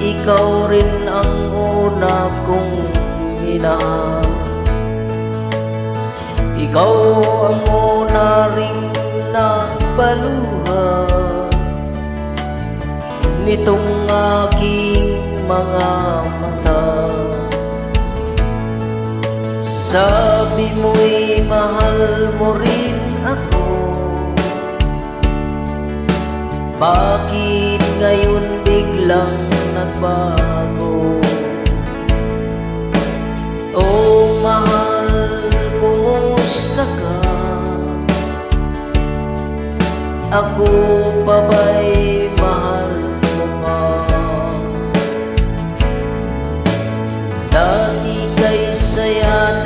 ikaw rin ang una kong minahal. Ikaw ang una ring nagbaluhan nitong aking mga mata. Sabi mo'y mahal mo rin ako, bakit ngayon biglang nagbago? Oh mahal, kumusta ka? Ako pa ba'y mahal mo pa? Dati kay saya